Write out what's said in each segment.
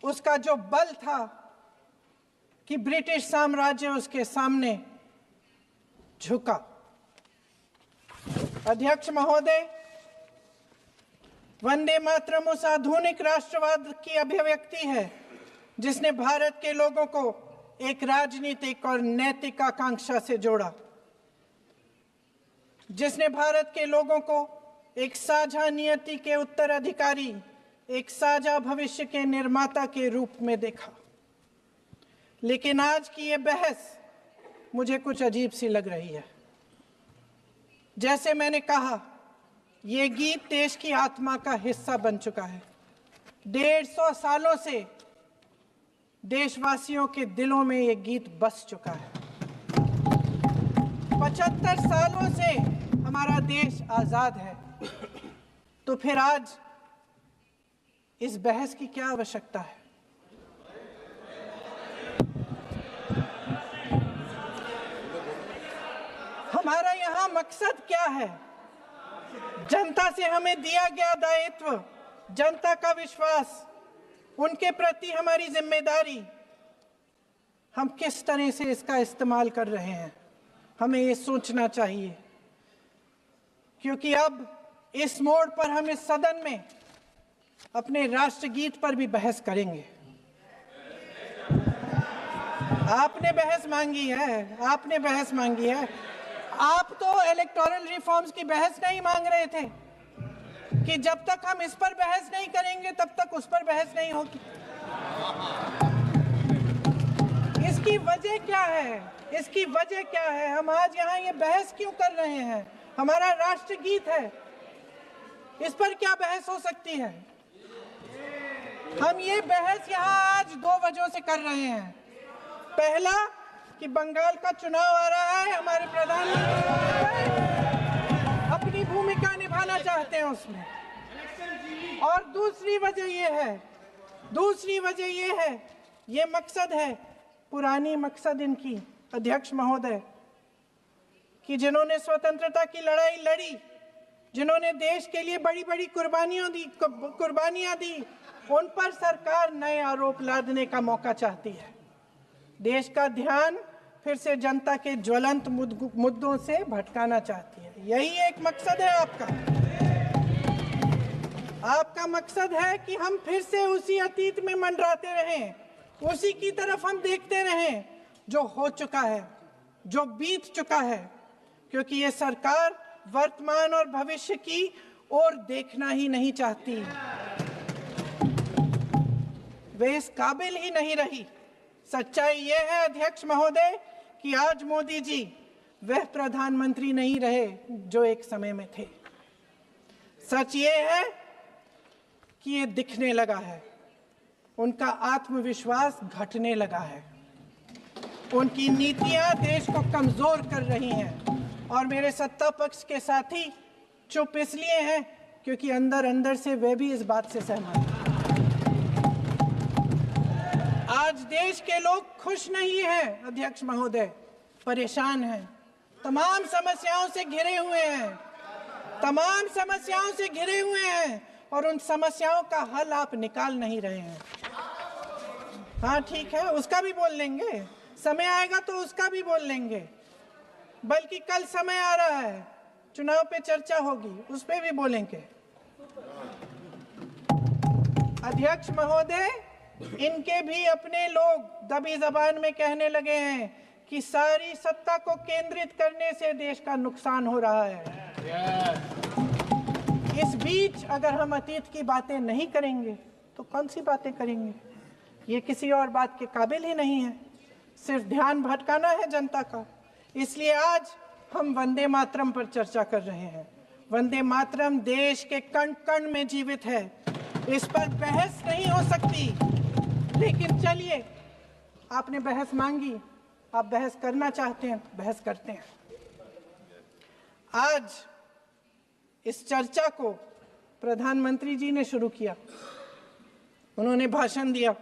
उसका जो बल था कि ब्रिटिश साम्राज्य उसके सामने झुका। अध्यक्ष महोदय, वंदे मातरम उस आधुनिक राष्ट्रवाद की अभिव्यक्ति है जिसने भारत के लोगों को एक राजनीतिक और नैतिक आकांक्षा से जोड़ा, जिसने भारत के लोगों को एक साझा नियति के उत्तराधिकारी, एक साझा भविष्य के निर्माता के रूप में देखा। लेकिन आज की ये बहस मुझे कुछ अजीब सी लग रही है। जैसे मैंने कहा, ये गीत देश की आत्मा का हिस्सा बन चुका है। 150 सालों से देशवासियों के दिलों में ये गीत बस चुका है। 75 सालों से हमारा देश आजाद है, तो फिर आज इस बहस की क्या आवश्यकता है? हमारा यहाँ मकसद क्या है? जनता से हमें दिया गया दायित्व, जनता का विश्वास, उनके प्रति हमारी जिम्मेदारी, हम किस तरह से इसका इस्तेमाल कर रहे हैं, हमें ये सोचना चाहिए। क्योंकि अब इस मोड़ पर हम इस सदन में अपने राष्ट्रगीत पर भी बहस करेंगे। आपने बहस मांगी है, आपने बहस मांगी है। आप तो इलेक्टोरल रिफॉर्म्स की बहस नहीं मांग रहे थे कि जब तक हम इस पर बहस नहीं करेंगे तब तक उस पर बहस नहीं होगी। इसकी वजह क्या है? इसकी वजह क्या है? हम आज यहाँ ये बहस क्यों कर रहे हैं? हमारा राष्ट्रगीत है, इस पर क्या बहस हो सकती है? हम ये बहस यहाँ आज 2 वजहों से कर रहे हैं। पहला कि बंगाल का चुनाव आ रहा है, हमारे प्रधानमंत्री अपनी भूमिका निभाना चाहते हैं उसमें। और दूसरी वजह ये है, ये मकसद है, पुरानी मकसद इनकी, अध्यक्ष महोदय, कि जिन्होंने स्वतंत्रता की लड़ाई लड़ी, जिन्होंने देश के लिए बड़ी बड़ी कुर्बानियां दी, उन पर सरकार नए आरोप लादने का मौका चाहती है। देश का ध्यान फिर से जनता के ज्वलंत मुद्दों से भटकाना चाहती है। यही एक मकसद है आपका। आपका मकसद है कि हम फिर से उसी अतीत में मंडराते रहें, उसी की तरफ हम देखते रहें जो हो चुका है, जो बीत चुका है, क्योंकि ये सरकार वर्तमान और भविष्य की ओर देखना ही नहीं चाहती। वे इस काबिल ही नहीं रही। सच्चाई ये है अध्यक्ष महोदय कि आज मोदी जी वह प्रधानमंत्री नहीं रहे जो एक समय में थे। सच ये है कि ये दिखने लगा है, उनका आत्मविश्वास घटने लगा है, उनकी नीतियां देश को कमजोर कर रही हैं। और मेरे सत्ता पक्ष के साथी चुप इसलिए हैं क्योंकि अंदर अंदर से वे भी इस बात से सहमत हैं। आज देश के लोग खुश नहीं हैं अध्यक्ष महोदय, परेशान हैं, तमाम समस्याओं से घिरे हुए हैं, तमाम समस्याओं से घिरे हुए हैं, और उन समस्याओं का हल आप निकाल नहीं रहे हैं। हाँ ठीक है, उसका भी बोल लेंगे, समय आएगा तो उसका भी बोल लेंगे, बल्कि कल समय आ रहा है, चुनाव पे चर्चा होगी, उस पे भी बोलेंगे। अध्यक्ष महोदय, इनके भी अपने लोग दबी जबान में कहने लगे हैं कि सारी सत्ता को केंद्रित करने से देश का नुकसान हो रहा है। इस बीच अगर हम अतीत की बातें नहीं करेंगे तो कौन सी बातें करेंगे? ये किसी और बात के काबिल ही नहीं है, सिर्फ ध्यान भटकाना है जनता का। इसलिए आज हम वंदे मातरम पर चर्चा कर रहे हैं। वंदे मातरम देश के कण कण में जीवित है, इस पर बहस नहीं हो सकती। लेकिन चलिए, आपने बहस मांगी, आप बहस करना चाहते हैं, बहस करते हैं। आज इस चर्चा को प्रधानमंत्री जी ने शुरू किया, उन्होंने भाषण दिया,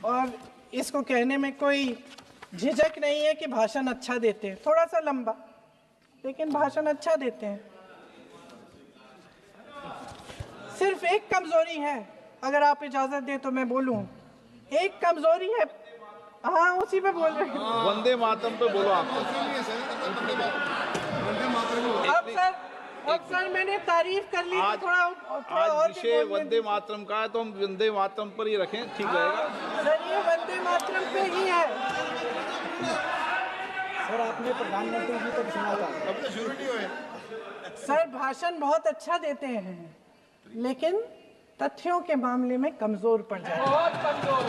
और इसको कहने में कोई झिझक नहीं है कि भाषण अच्छा देते हैं, थोड़ा सा लंबा, लेकिन भाषण अच्छा देते हैं। सिर्फ एक कमजोरी है अगर आप इजाजत दें तो मैं बोलूं। एक कमजोरी है, हाँ उसी पे बोल रहे हैं। वंदे मातरम पे बोलो आप। अब सर मैंने तारीफ कर ली, आज थोड़ा आज विषय वंदे मातरम का है, तो हम वंदे मातरम पर ही रखें, ठीक रहेगा। सर ये वंदे मातरम पे ही है। सर आपने प्रधानमंत्री जी को सुना था, अब तो शुरू नहीं हुए। सर भाषण बहुत अच्छा देते हैं, लेकिन तथ्यों के मामले में कमजोर पड़ जाते हैं। बहुत कमजोर।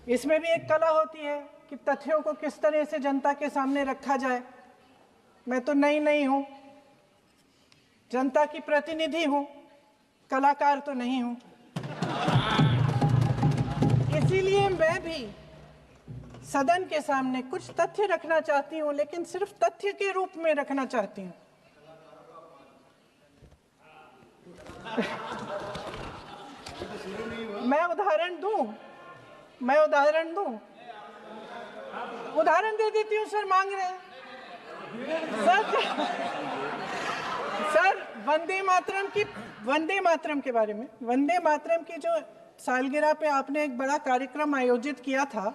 इसमें भी एक कला होती है कि तथ्यों को किस तरह से जनता के सामने रखा जाए। मैं तो नहीं हूं, जनता की प्रतिनिधि हूं, कलाकार तो नहीं हूं। इसीलिए मैं भी सदन के सामने कुछ तथ्य रखना चाहती हूं, लेकिन सिर्फ तथ्य के रूप में रखना चाहती हूं। मैं उदाहरण दूं, उदाहरण दे देती हूँ। सर मांग रहे हैं सर वंदे मातरम के बारे में, वंदे मातरम की जो सालगिरह पे आपने एक बड़ा कार्यक्रम आयोजित किया था,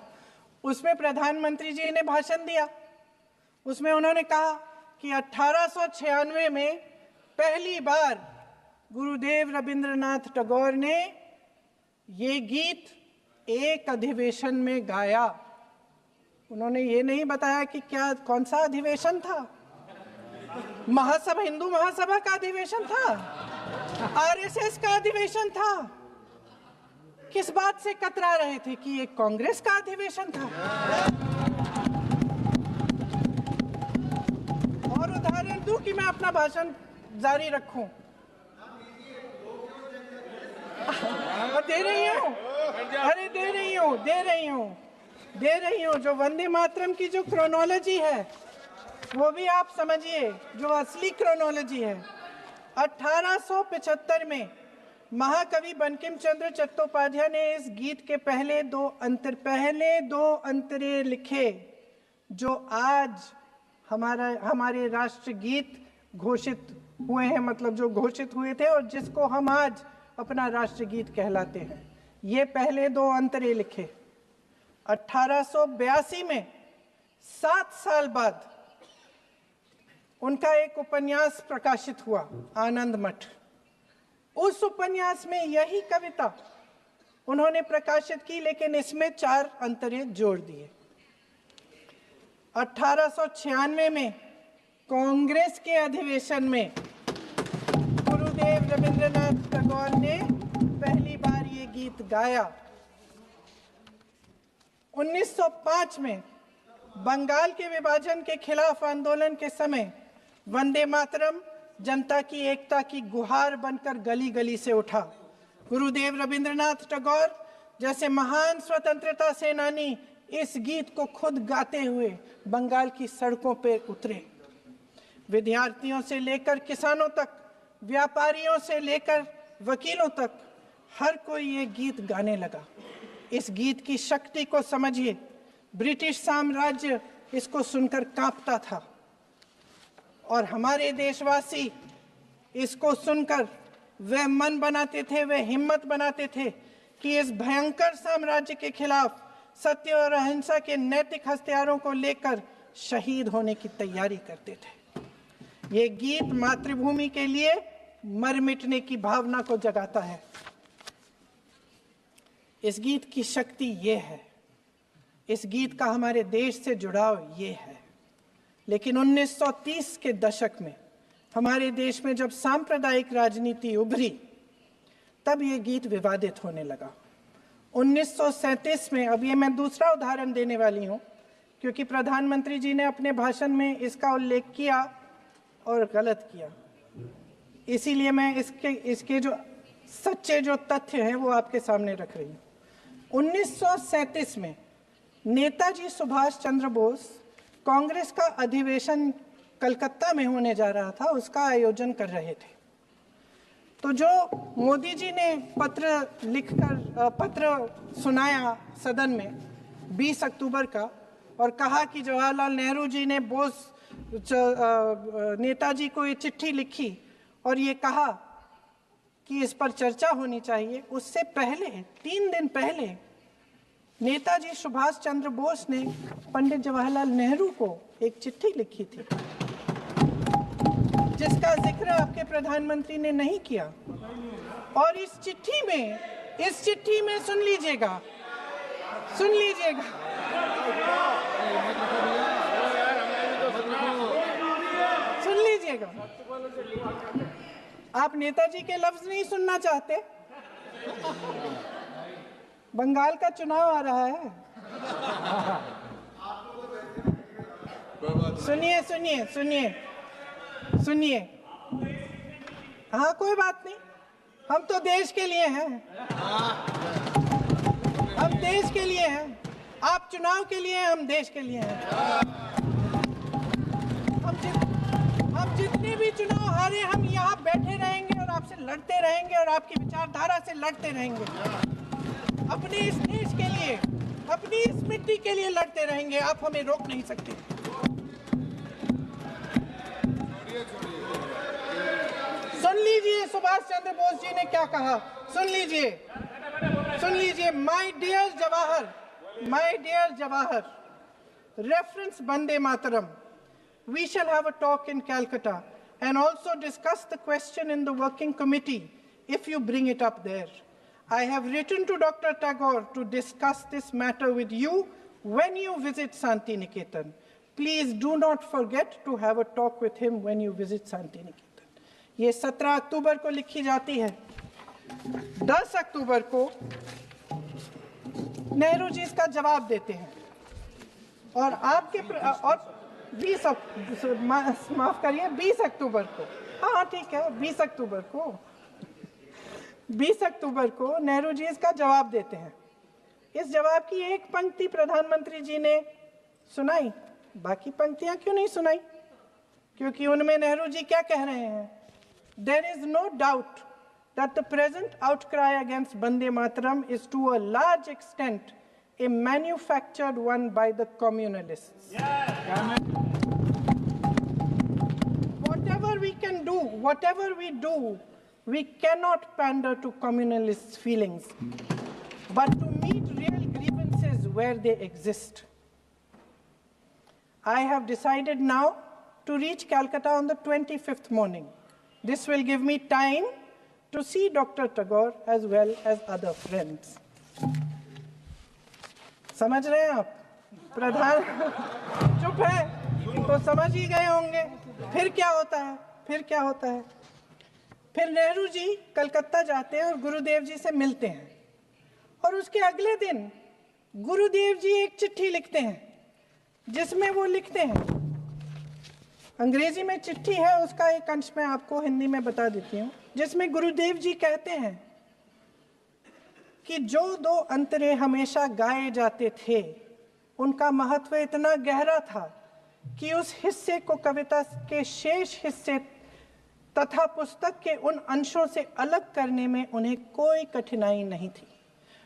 उसमें प्रधानमंत्री जी ने भाषण दिया। उसमें उन्होंने कहा कि 1896 में पहली बार गुरुदेव रविंद्रनाथ टैगोर ने ये गीत एक अधिवेशन में गाया। उन्होंने ये नहीं बताया कि कौन सा अधिवेशन था। महासभा, हिंदू महासभा का अधिवेशन था, आरएसएस का अधिवेशन था। किस बात से कतरा रहे थे कि ये कांग्रेस का अधिवेशन था। और उदाहरण दूं कि मैं अपना भाषण जारी रखूं। दे रही हूं। जो वंदे मातरम की जो क्रोनोलॉजी है वो भी आप समझिए, जो असली क्रोनोलॉजी है। 1875 में महाकवि बंकिम चंद्र चट्टोपाध्याय ने इस गीत के पहले दो अंतरे लिखे, जो आज हमारे राष्ट्रगीत घोषित हुए हैं, मतलब जो घोषित हुए थे और जिसको हम आज अपना राष्ट्रगीत कहलाते हैं। ये पहले दो अंतरे लिखे। 1882 में 7 साल बाद उनका एक उपन्यास प्रकाशित हुआ, आनंद मठ। उस उपन्यास में यही कविता उन्होंने प्रकाशित की, लेकिन इसमें 4 अंतरे जोड़ दिए। 1896 में कांग्रेस के अधिवेशन में गुरुदेव रविंद्रनाथ टैगोर ने पहली बार ये गीत गाया। 1905 में बंगाल के विभाजन के खिलाफ आंदोलन के समय वंदे मातरम जनता की एकता की गुहार बनकर गली गली से उठा। गुरुदेव रविंद्रनाथ टैगोर जैसे महान स्वतंत्रता सेनानी इस गीत को खुद गाते हुए बंगाल की सड़कों पर उतरे। विद्यार्थियों से लेकर किसानों तक, व्यापारियों से लेकर वकीलों तक, हर कोई ये गीत गाने लगा। इस गीत की शक्ति को समझिए। ब्रिटिश साम्राज्य इसको सुनकर कांपता था और हमारे देशवासी इसको सुनकर वह मन बनाते थे, वह हिम्मत बनाते थे कि इस भयंकर साम्राज्य के खिलाफ सत्य और अहिंसा के नैतिक हथियारों को लेकर शहीद होने की तैयारी करते थे। ये गीत मातृभूमि के लिए मर मिटने की भावना को जगाता है। इस गीत की शक्ति ये है, इस गीत का हमारे देश से जुड़ाव ये है। लेकिन 1930 के दशक में हमारे देश में जब सांप्रदायिक राजनीति उभरी, तब ये गीत विवादित होने लगा। 1937 में, अब ये मैं दूसरा उदाहरण देने वाली हूँ, क्योंकि प्रधानमंत्री जी ने अपने भाषण में इसका उल्लेख किया और गलत किया, इसीलिए मैं इसके जो सच्चे जो तथ्य हैं वो आपके सामने रख रही हूँ। 1937 में नेताजी सुभाष चंद्र बोस कांग्रेस का अधिवेशन कलकत्ता में होने जा रहा था, उसका आयोजन कर रहे थे। तो जो मोदी जी ने पत्र सुनाया सदन में 20 अक्टूबर का, और कहा कि जवाहरलाल नेहरू जी ने नेताजी को ये चिट्ठी लिखी और ये कहा कि इस पर चर्चा होनी चाहिए, उससे पहले 3 दिन पहले नेताजी सुभाष चंद्र बोस ने पंडित जवाहरलाल नेहरू को एक चिट्ठी लिखी थी, जिसका जिक्र आपके प्रधानमंत्री ने नहीं किया। और इस चिट्ठी में सुन लीजिएगा, आप नेताजी के लफ्ज नहीं सुनना चाहते? बंगाल का चुनाव आ रहा है। सुनिए। हाँ, कोई बात नहीं, हम तो देश के लिए हैं। हम देश के लिए हैं, आप चुनाव के लिए हैं, हम देश के लिए हैं। हम जितने भी चुनाव हारे, हम यहाँ बैठे रहेंगे और आपसे लड़ते रहेंगे और आपकी विचारधारा से लड़ते रहेंगे। अपने इस देश के लिए, अपनी इस मिट्टी के लिए लड़ते रहेंगे। आप हमें रोक नहीं सकते। सुन लीजिए सुभाष चंद्र बोस जी ने क्या कहा, सुन लीजिए। My dear Jawahar, reference Vande Mataram. We shall have a talk in Calcutta and also discuss the question in the working committee if you bring it up there. I have written to Dr. Tagore to discuss this matter with you when you visit Santi Niketan. Please do not forget to have a talk with him when you visit Santi Niketan. ये 17 अक्टूबर को लिखी जाती है। 10 अक्टूबर को नेहरू जी इसका जवाब देते हैं और आपके और 20 अक्टूबर को, हाँ ठीक है, 20 अक्टूबर को नेहरू जी इसका जवाब देते हैं। इस जवाब की एक पंक्ति प्रधानमंत्री जी ने सुनाई, बाकी पंक्तियां क्यों नहीं सुनाई? क्योंकि उनमें नेहरू जी क्या कह रहे हैं? There is no doubt that the present outcry against Vande Mataram is to a large extent a manufactured one by the communalists. Whatever we do, we cannot pander to communalists' feelings, but to meet real grievances where they exist. I have decided now to reach Calcutta on the 25th morning. This will give me time to see Dr. Tagore as well as other friends. समझ रहे हैं आप? प्रधान चुप है तो समझ ही गए होंगे। फिर क्या होता है? फिर नेहरू जी कलकत्ता जाते हैं और गुरुदेव जी से मिलते हैं और उसके अगले दिन गुरुदेव जी एक चिट्ठी लिखते हैं जिसमें वो लिखते हैं, अंग्रेजी में चिट्ठी है, उसका एक अंश मैं आपको हिंदी में बता देती हूँ, जिसमें गुरुदेव जी कहते हैं कि जो 2 अंतरे हमेशा गाए जाते थे उनका महत्व इतना गहरा था कि उस हिस्से को कविता के शेष हिस्से तथा पुस्तक के उन अंशों से अलग करने में उन्हें कोई कठिनाई नहीं थी।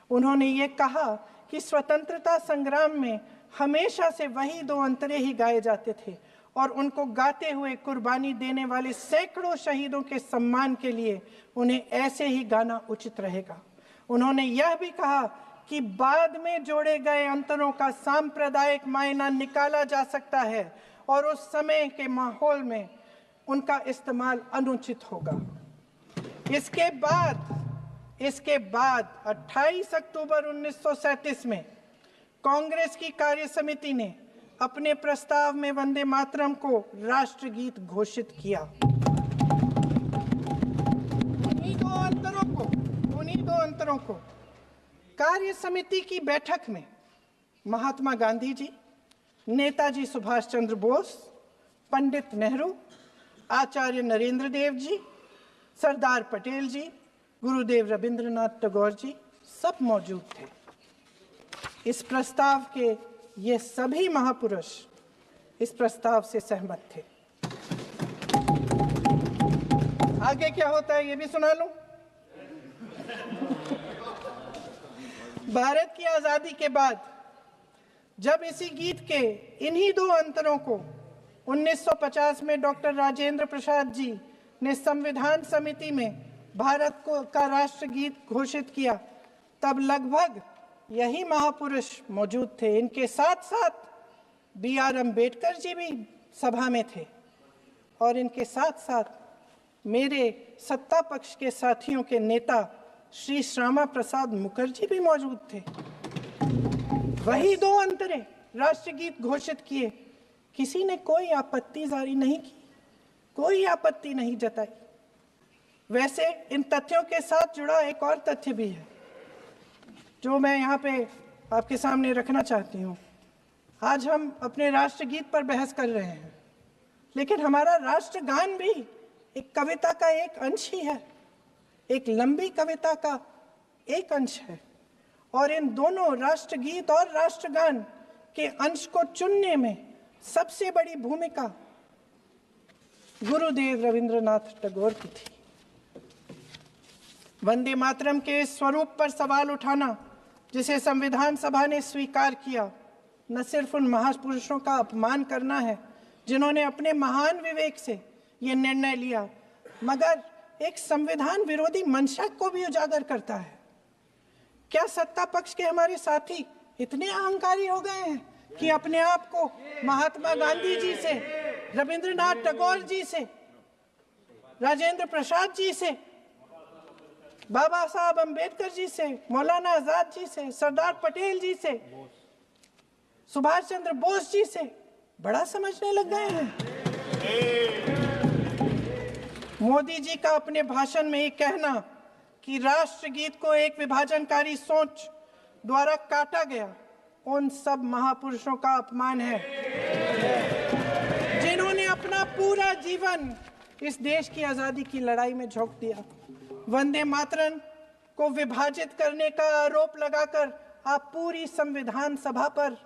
उन्होंने ये कहा कि स्वतंत्रता संग्राम में हमेशा से वही 2 अंतरे ही गाए जाते थे और उनको गाते हुए कुर्बानी देने वाले सैकड़ों शहीदों के सम्मान के लिए उन्हें ऐसे ही गाना उचित रहेगा। उन्होंने यह भी कहा कि बाद में जोड़े गए अंतरों का सांप्रदायिक मायना निकाला जा सकता है और उस समय के माहौल में उनका इस्तेमाल अनुचित होगा। इसके बाद 28 अक्टूबर 1937 में कांग्रेस की कार्य समिति ने अपने प्रस्ताव में वंदे मातरम को राष्ट्रगीत घोषित किया। उन्हीं दो अंतरों को कार्य समिति की बैठक में महात्मा गांधी जी, नेताजी सुभाष चंद्र बोस, पंडित नेहरू, आचार्य नरेंद्र देव जी, सरदार पटेल जी, गुरुदेव रविंद्रनाथ टैगोर जी सब मौजूद थे। इस प्रस्ताव के ये सभी महापुरुष इस प्रस्ताव से सहमत थे। आगे क्या होता है ये भी सुना लूं। भारत की आजादी के बाद जब इसी गीत के इन्हीं 2 अंतरों को 1950 में डॉक्टर राजेंद्र प्रसाद जी ने संविधान समिति में भारत को का राष्ट्रगीत घोषित किया, तब लगभग यही महापुरुष मौजूद थे। इनके साथ साथ BR अम्बेडकर जी भी सभा में थे और इनके साथ साथ मेरे सत्ता पक्ष के साथियों के नेता श्री श्यामा प्रसाद मुखर्जी भी मौजूद थे। वही दो अंतरे राष्ट्रगीत घोषित किए, किसी ने कोई आपत्ति जारी नहीं की, कोई आपत्ति नहीं जताई। वैसे इन तथ्यों के साथ जुड़ा एक और तथ्य भी है जो मैं यहाँ पे आपके सामने रखना चाहती हूँ। आज हम अपने राष्ट्रगीत पर बहस कर रहे हैं, लेकिन हमारा राष्ट्रगान भी एक कविता का एक अंश ही है, एक लंबी कविता का एक अंश है। और इन दोनों राष्ट्रगीत और राष्ट्रगान के अंश को चुनने में सबसे बड़ी भूमिका गुरुदेव रविंद्रनाथ टैगोर की थी। वंदे मातरम के स्वरूप पर सवाल उठाना, जिसे संविधान सभा ने स्वीकार किया, न सिर्फ उन महापुरुषों का अपमान करना है जिन्होंने अपने महान विवेक से ये निर्णय लिया, मगर एक संविधान विरोधी मंशा को भी उजागर करता है। क्या सत्ता पक्ष के हमारे साथी इतने अहंकारी हो गए हैं कि अपने आप को महात्मा गांधी जी से, रविंद्रनाथ टैगोर जी से, राजेंद्र प्रसाद जी से, बाबा साहब अम्बेडकर जी से, मौलाना आजाद जी से, सरदार पटेल जी से, सुभाष चंद्र बोस जी से बड़ा समझने लग गए हैं? मोदी जी का अपने भाषण में ये कहना कि राष्ट्रगीत को एक विभाजनकारी सोच द्वारा काटा गया, उन सब महापुरुषों का अपमान है जिन्होंने अपना पूरा जीवन इस देश की आजादी की लड़ाई में झोंक दिया। वंदे मातरम को विभाजित करने का आरोप लगाकर आप पूरी संविधान सभा पर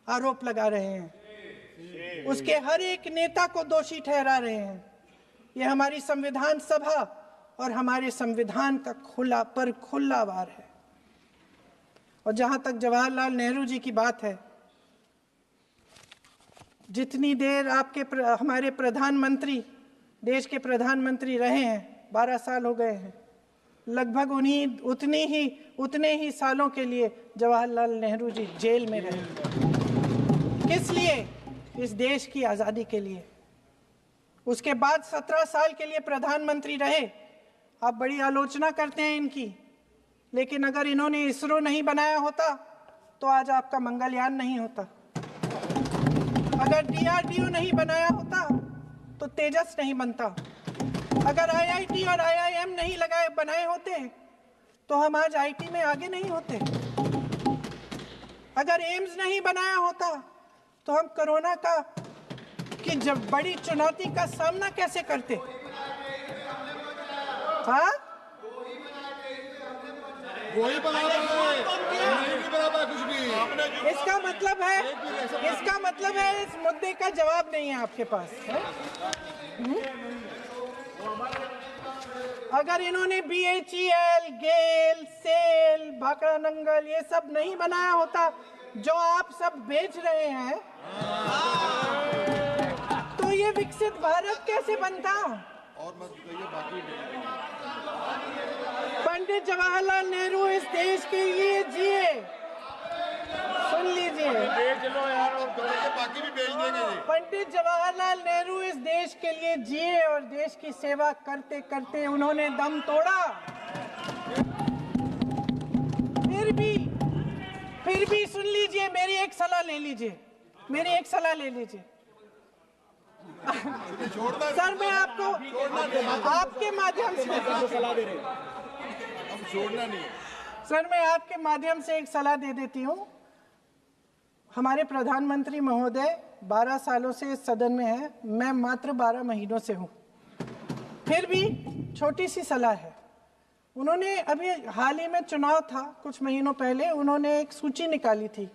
आरोप लगा रहे हैं, उसके हर एक नेता को दोषी ठहरा रहे हैं। यह हमारी संविधान सभा और हमारे संविधान का खुला वार है। और जहां तक जवाहरलाल नेहरू जी की बात है, जितनी देर हमारे प्रधानमंत्री देश के प्रधानमंत्री रहे हैं, 12 साल हो गए हैं, लगभग उतने ही सालों के लिए जवाहरलाल नेहरू जी जेल में रहे। किस लिए? इस देश की आज़ादी के लिए। उसके बाद 17 साल के लिए प्रधानमंत्री रहे। आप बड़ी आलोचना करते हैं इनकी, लेकिन अगर इन्होंने इसरो नहीं बनाया होता तो आज आपका मंगलयान नहीं होता। अगर DRDO नहीं बनाया होता तो तेजस नहीं बनता। अगर IIT और IIM नहीं बनाए होते तो हम आज IT में आगे नहीं होते। अगर एम्स नहीं बनाया होता तो हम कोरोना की जब बड़ी चुनौती का सामना कैसे करते? हाँ, वही बना कुछ भी। इसका मतलब है इस मुद्दे का जवाब नहीं है आपके पास है? अगर इन्होंने BHEL, गेल, सेल, भाखड़ा नंगल ये सब नहीं बनाया होता जो आप सब बेच रहे हैं, तो ये विकसित भारत कैसे बनता? और मत कहिए बाकी। पंडित जवाहरलाल नेहरू इस देश के लिए जिए। सुन लीजिए, बेच लो यार, और बाकी भी बेच देंगे। पंडित जवाहरलाल नेहरू इस देश के लिए जिए और देश की सेवा करते करते उन्होंने दम तोड़ा। फिर भी सुन लीजिए, मेरी एक सलाह ले लीजिए। सर, मैं आपके माध्यम से सलाह दे रहे हैं। हम छोड़ना नहीं। सर, मैं आपके माध्यम से एक सलाह दे देती हूँ। हमारे प्रधानमंत्री महोदय 12 सालों से इस सदन में हैं, मैं मात्र 12 महीनों से हूँ। फिर भी छोटी सी सलाह है। उन्होंने अभी हाल ही में चुनाव था, कुछ महीनों पहले उन्होंने एक सूची निकाली थी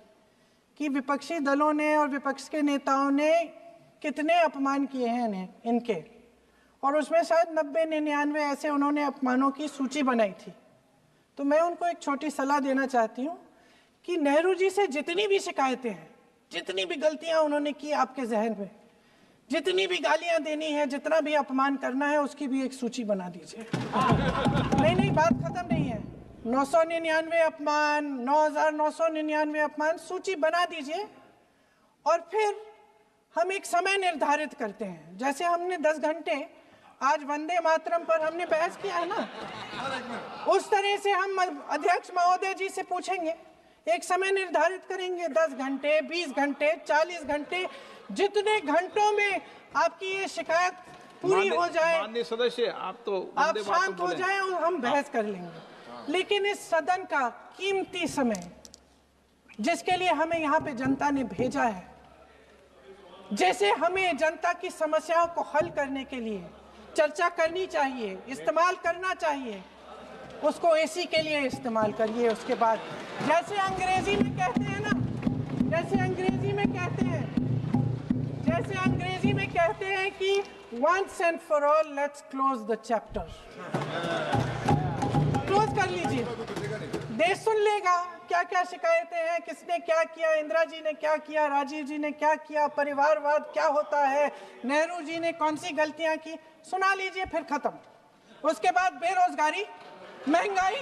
कि विपक्षी दलों ने और विपक्ष के नेताओं ने कितने अपमान किए हैं इनके, और उसमें शायद 90-99 ऐसे उन्होंने अपमानों की सूची बनाई थी। तो मैं उनको एक छोटी सलाह देना चाहती हूँ कि नेहरू जी से जितनी भी शिकायतें हैं, जितनी भी गलतियाँ उन्होंने की आपके जहन में, जितनी भी गालियां देनी है, जितना भी अपमान करना है, उसकी भी एक सूची बना दीजिए। नहीं, बात खत्म नहीं है। 999 अपमान, 9,999 अपमान, सूची बना दीजिए और फिर हम एक समय निर्धारित करते हैं। जैसे हमने 10 घंटे आज वंदे मातरम पर हमने बहस किया है ना, उस तरह से हम अध्यक्ष महोदय जी से पूछेंगे, एक समय निर्धारित करेंगे, 10 घंटे, 20 घंटे, 40 घंटे, जितने घंटों में आपकी ये शिकायत पूरी हो जाए, माननीय सदस्य आप तो आप शांत हो जाएं और हम बहस कर लेंगे। लेकिन इस सदन का कीमती समय, जिसके लिए हमें यहाँ पे जनता ने भेजा है, जैसे हमें जनता की समस्याओं को हल करने के लिए चर्चा करनी चाहिए, इस्तेमाल करना चाहिए, उसको एसी के लिए इस्तेमाल करिए। उसके बाद जैसे अंग्रेजी में कहते हैं ना, जैसे अंग्रेजी में कहते हैं कि once and for all let's close the chapter, close कर लीजिए। देश सुन लेगा क्या क्या शिकायतें हैं, किसने क्या किया, इंदिरा जी ने क्या किया, राजीव जी ने क्या किया, परिवारवाद क्या होता है, नेहरू जी ने कौन सी गलतियां की, सुना लीजिए, फिर खत्म। उसके बाद बेरोजगारी, महंगाई,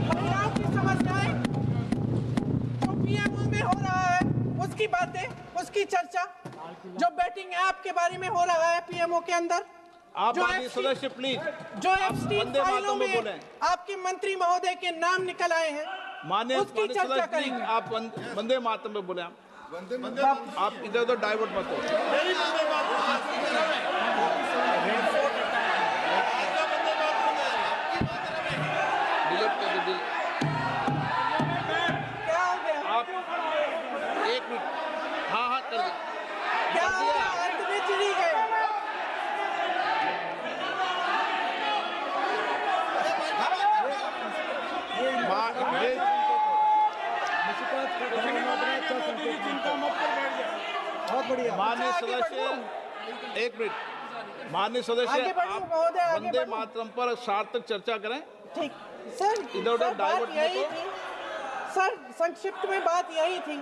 महिलाओं की समस्याएं, जो पीएमओ में हो रहा है उसकी बातें, उसकी चर्चा, जो बैटिंग ऐप के बारे में हो रहा है पीएमओ के अंदर, आप माननीय सदस्य प्लीज, जो एफस्टीन फाइलों में बोले, आपके मंत्री महोदय के नाम निकल आए हैं, माननीय उसकी चर्चा प्लीज, करेंगे। आप वंदे मातरम में बोले, आप इधर उधर डाइवर्ट मत हो। क्या हो गया? आप 1 मिनट, हाँ कर दे। क्या हो गया? अंत में चिड़ी गए। बहुत बढ़िया। माननीय आगे सदस्य, बढ़ो। 1 मिनट, माननीय सदस्य, आगे बढ़ो महोदय, आप आगे वंदे बढ़ो। मातरम पर सार्थक चर्चा करें। ठीक सर, इधर उधर सर, बात डाइवर्ट मत यही हो। थी सर, संक्षिप्त में बात यही थी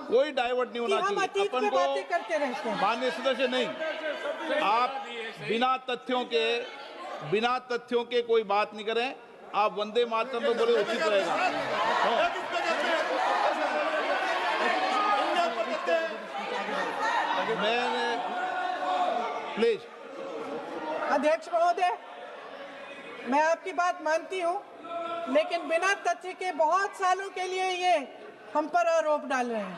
कोई डाइवर्ट नहीं कि होना हम चाहिए अतीत अपन में को। बातें करते रहते हैं। माननीय सदस्य नहीं, आप बिना तथ्यों के कोई बात नहीं करें। आप वंदे मातरम में बोले उचित रहेगा। मैंने प्लीज, अध्यक्ष महोदय, मैं आपकी बात मानती हूँ, लेकिन बिना तथ्य के बहुत सालों के लिए ये हम पर आरोप डाल रहे हैं।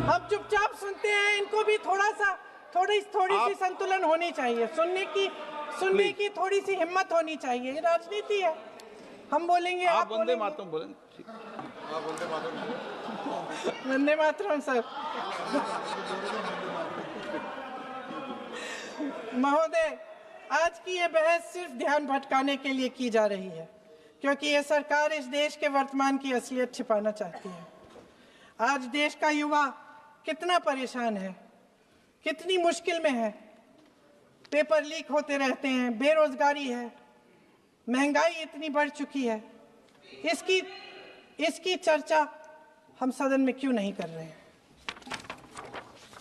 हम चुपचाप सुनते हैं, इनको भी थोड़ी सी संतुलन होनी चाहिए, सुनने की थोड़ी सी हिम्मत होनी चाहिए। ये राजनीति है, हम बोलेंगे, आप आप वंदे बोलेंगे। मातरम बोलें। ठीक। वंदे मातरम सर। महोदय, आज की ये बहस सिर्फ ध्यान भटकाने के लिए की जा रही है, क्योंकि ये सरकार इस देश के वर्तमान की असलियत छिपाना चाहती है। आज देश का युवा कितना परेशान है, कितनी मुश्किल में है, पेपर लीक होते रहते हैं, बेरोजगारी है, महंगाई इतनी बढ़ चुकी है। इसकी चर्चा हम सदन में क्यों नहीं कर रहे हैं?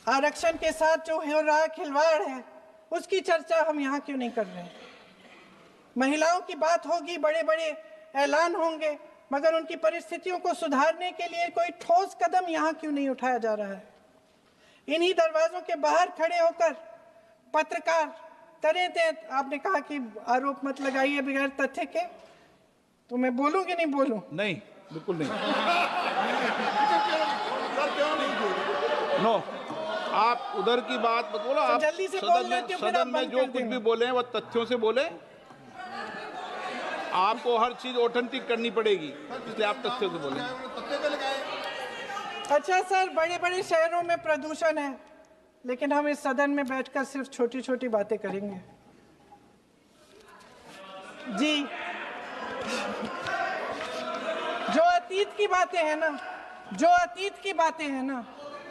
आरक्षण के साथ जो हो रहा खिलवाड़ है, उसकी चर्चा हम यहाँ क्यों नहीं कर रहे हैं? महिलाओं की बात होगी, बड़े बड़े ऐलान होंगे, मगर उनकी परिस्थितियों को सुधारने के लिए कोई ठोस कदम यहाँ क्यों नहीं उठाया जा रहा है? इन्हीं दरवाजों के बाहर खड़े होकर पत्रकार तरह आपने कहा कि आरोप मत लगाइए बगैर तथ्य के, तो मैं बोलूं कि नहीं बोलूं? नहीं, बिल्कुल नहीं। नो, आप उधर की बात मत बोलो। आप जल्दी से बोल लेते हो, फिर आप सदन में बंद जो कर कुछ भी देना। बोले हैं वो तथ्यों से बोले। आपको हर चीज ऑथेंटिक करनी पड़ेगी, इसलिए आप तथ्यों से बोले। अच्छा सर, बड़े बड़े शहरों में प्रदूषण है, लेकिन हम इस सदन में बैठकर सिर्फ छोटी छोटी बातें करेंगे। जी, जो अतीत की बातें हैं ना,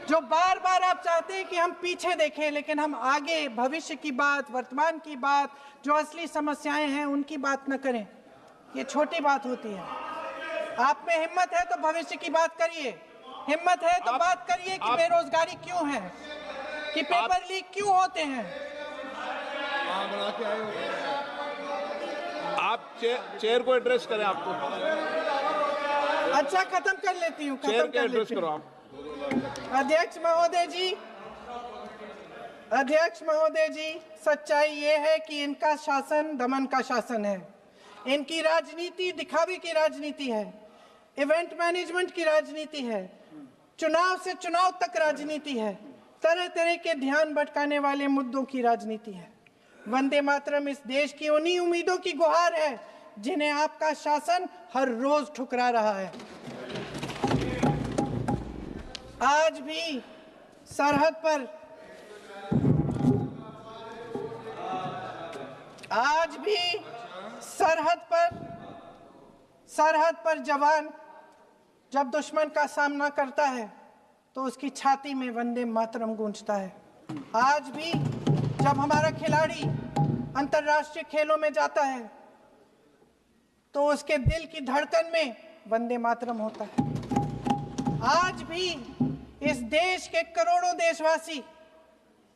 जो बार बार आप चाहते हैं कि हम पीछे देखें, लेकिन हम आगे भविष्य की बात, वर्तमान की बात, जो असली समस्याएं हैं उनकी बात न करें, ये छोटी बात होती है। आप में हिम्मत है तो भविष्य की बात करिए, हिम्मत है तो आप- बात करिए कि आप- बेरोजगारी क्यों है, कि पेपर लीक क्यों होते हैं। हाँ बना के आए हो। आप चेयर को एड्रेस करें, आपको अच्छा, खत्म कर लेती हूँ, चेयर खत्म के कर एड्रेस लेती करो हूँ। आप। अध्यक्ष महोदय जी, सच्चाई ये है कि इनका शासन दमन का शासन है। इनकी राजनीति दिखावे की राजनीति है, इवेंट मैनेजमेंट की राजनीति है, चुनाव से चुनाव तक राजनीति है, तरह तरह के ध्यान भटकाने वाले मुद्दों की राजनीति है। वंदे मातरम इस देश की उन्हीं उम्मीदों की गुहार है जिन्हें आपका शासन हर रोज ठुकरा रहा है। आज भी सरहद पर जवान जब दुश्मन का सामना करता है तो उसकी छाती में वंदे मातरम गूंजता है। आज भी जब हमारा खिलाड़ी अंतर्राष्ट्रीय खेलों में जाता है तो उसके दिल की धड़कन में वंदे मातरम होता है। आज भी इस देश के करोड़ों देशवासी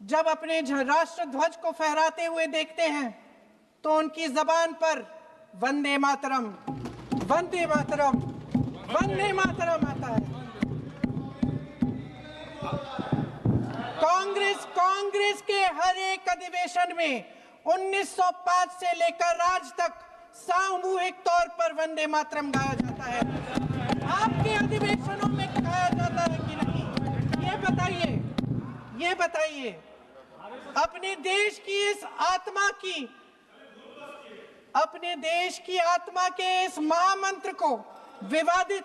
जब अपने राष्ट्र ध्वज को फहराते हुए देखते हैं तो उनकी जबान पर वंदे मातरम, वंदे मातरम, वंदे मातरम आता है। कांग्रेस के हर एक अधिवेशन में 1905 से लेकर आज तक सामूहिक तौर पर वंदे मातरम गाया जाता है। आपके अधिवेशनों में गाया जाता है कि नहीं, ये बताइए। अपने देश की आत्मा के इस महामंत्र को विवादित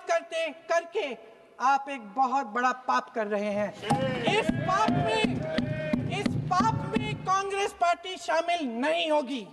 करके आप एक बहुत बड़ा पाप कर रहे हैं। इस पाप में कांग्रेस पार्टी शामिल नहीं होगी।